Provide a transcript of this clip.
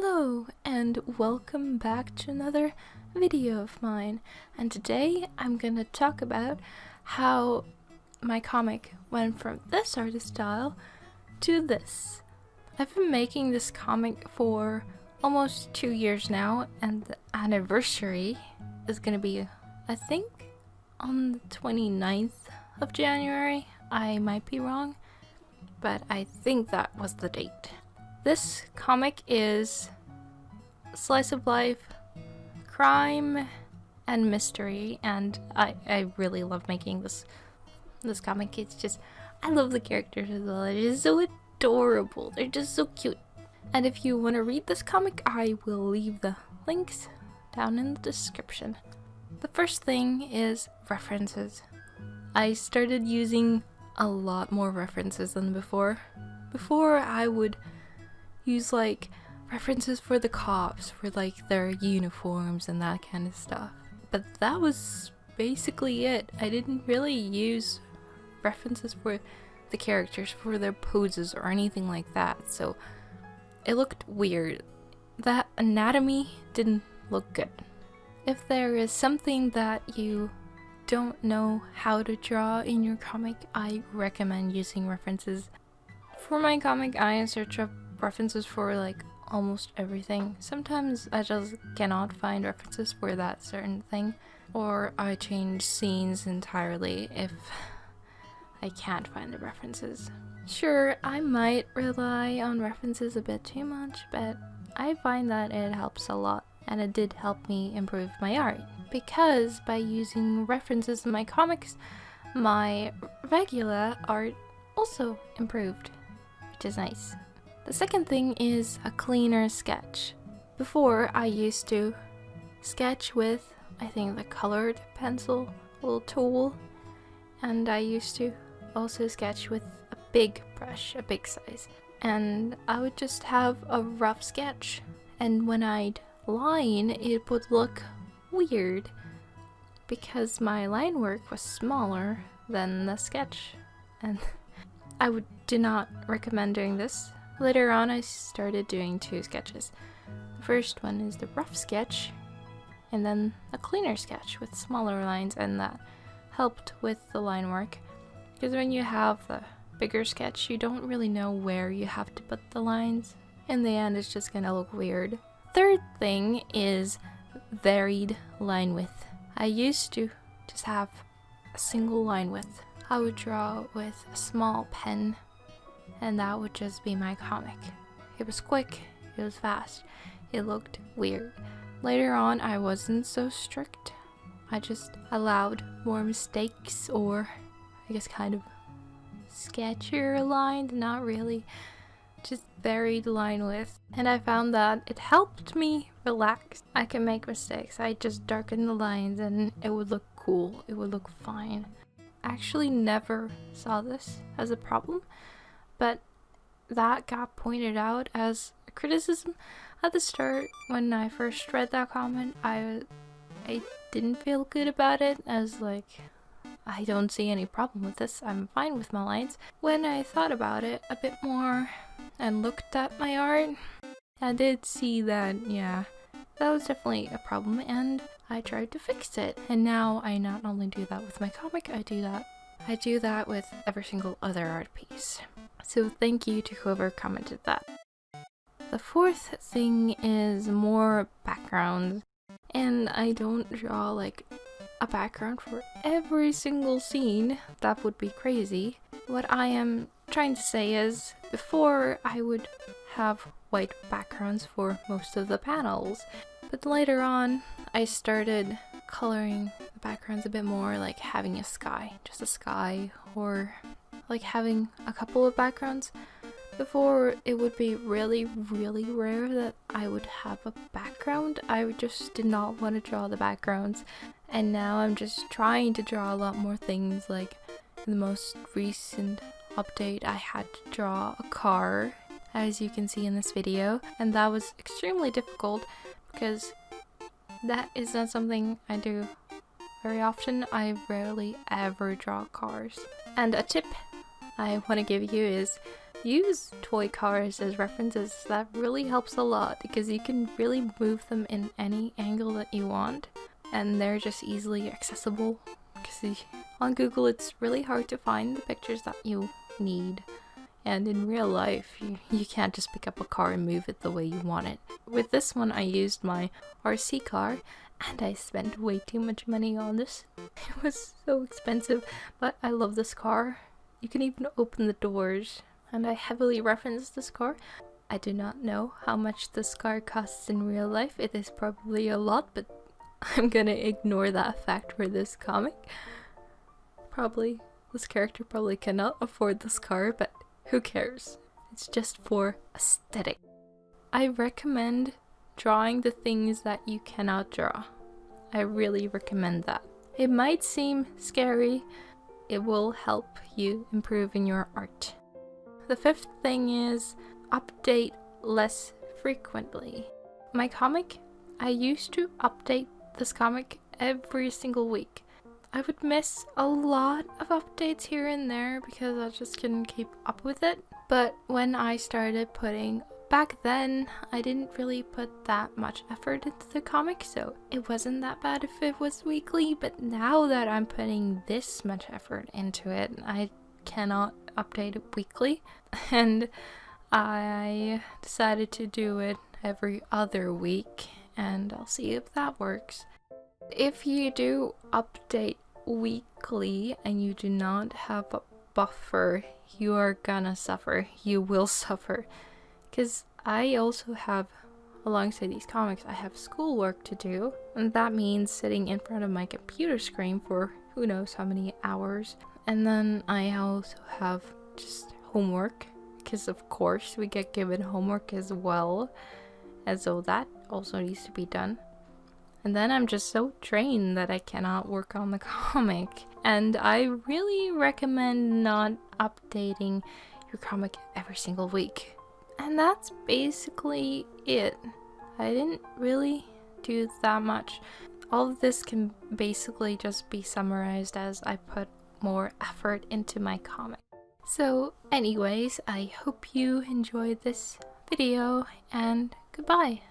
Hello and welcome back to another video of mine, and today I'm gonna talk about how my comic went from this artist style to this. I've been making this comic for almost 2 years now, and the anniversary is gonna be, I think, on the 29th of January. I might be wrong, but I think that was the date. This comic is slice of life, crime, and mystery, and I really love making this comic. It's just, I love the characters as well. They're just so adorable. They're just so cute. And if you want to read this comic, I will leave the links down in the description. The first thing is references. I started using a lot more references than before. Before, I would use like references for the cops, for like their uniforms and that kind of stuff. But that was basically it. I didn't really use references for the characters, for their poses or anything like that, so it looked weird. That anatomy didn't look good. If there is something that you don't know how to draw in your comic, I recommend using references. For my comic, I search up references for like almost everything. Sometimes I just cannot find references for that certain thing, or I change scenes entirely if I can't find the references. Sure, I might rely on references a bit too much, but I find that it helps a lot, and it did help me improve my art, because by using references in my comics, my regular art also improved, which is nice. The second thing is a cleaner sketch. Before, I used to sketch with, I think, the colored pencil, little tool, and I used to also sketch with a big brush, a big size, and I would just have a rough sketch, and when I'd line, it would look weird because my line work was smaller than the sketch, and I do not recommend doing this. Later on, I started doing two sketches. The first one is the rough sketch, and then a cleaner sketch with smaller lines, and that helped with the line work. Because when you have the bigger sketch, you don't really know where you have to put the lines. In the end, it's just gonna look weird. Third thing is varied line width. I used to just have a single line width. I would draw with a small pen, and that would just be my comic. It was quick, it was fast, it looked weird. Later on, I wasn't so strict. I just allowed more mistakes, or I guess kind of sketchier lines, not really, just varied line width. And I found that it helped me relax. I can make mistakes. I just darken the lines and it would look cool, it would look fine. I actually never saw this as a problem, but that got pointed out as a criticism at the start. When I first read that comment, I didn't feel good about it, as like, I don't see any problem with this, I'm fine with my lines. When I thought about it a bit more and looked at my art, I did see that, yeah, that was definitely a problem, and I tried to fix it. And now I not only do that with my comic, I do that with every single other art piece. So thank you to whoever commented that. The fourth thing is more backgrounds, and I don't draw like a background for every single scene. That would be crazy. What I am trying to say is, before I would have white backgrounds for most of the panels, but later on I started coloring the backgrounds a bit more, like having a sky, just a sky, or like having a couple of backgrounds. Before, it would be really rare that I would have a background. I just did not want to draw the backgrounds, and now I'm just trying to draw a lot more things. Like in the most recent update, I had to draw a car, as you can see in this video, and that was extremely difficult because that is not something I do very often. I rarely ever draw cars. And a tip I want to give you is, use toy cars as references. That really helps a lot because you can really move them in any angle that you want, and they're just easily accessible because on Google it's really hard to find the pictures that you need. And in real life, you can't just pick up a car and move it the way you want it. With this one, I used my RC car, and I spent way too much money on this. It was so expensive, but I love this car. You can even open the doors, and I heavily reference this car. I do not know how much this car costs in real life. It is probably a lot, but I'm gonna ignore that fact for this comic. This character probably cannot afford this car, but who cares? It's just for aesthetic. I recommend drawing the things that you cannot draw. I really recommend that. It might seem scary. It will help you improve in your art. The fifth thing is update less frequently. My comic, I used to update this comic every single week. I would miss a lot of updates here and there because I just couldn't keep up with it. But when I started back then, I didn't really put that much effort into the comic, so it wasn't that bad if it was weekly. But now that I'm putting this much effort into it, I cannot update it weekly. And I decided to do it every other week, and I'll see if that works. If you do update weekly and you do not have a buffer, you are gonna suffer. You will suffer. Because I also have, alongside these comics, I have schoolwork to do. And that means sitting in front of my computer screen for who knows how many hours. And then I also have just homework. Because of course we get given homework as well. And so that also needs to be done. And then I'm just so drained that I cannot work on the comic. And I really recommend not updating your comic every single week. And that's basically it. I didn't really do that much. All of this can basically just be summarized as I put more effort into my comic. So anyways, I hope you enjoyed this video, and goodbye.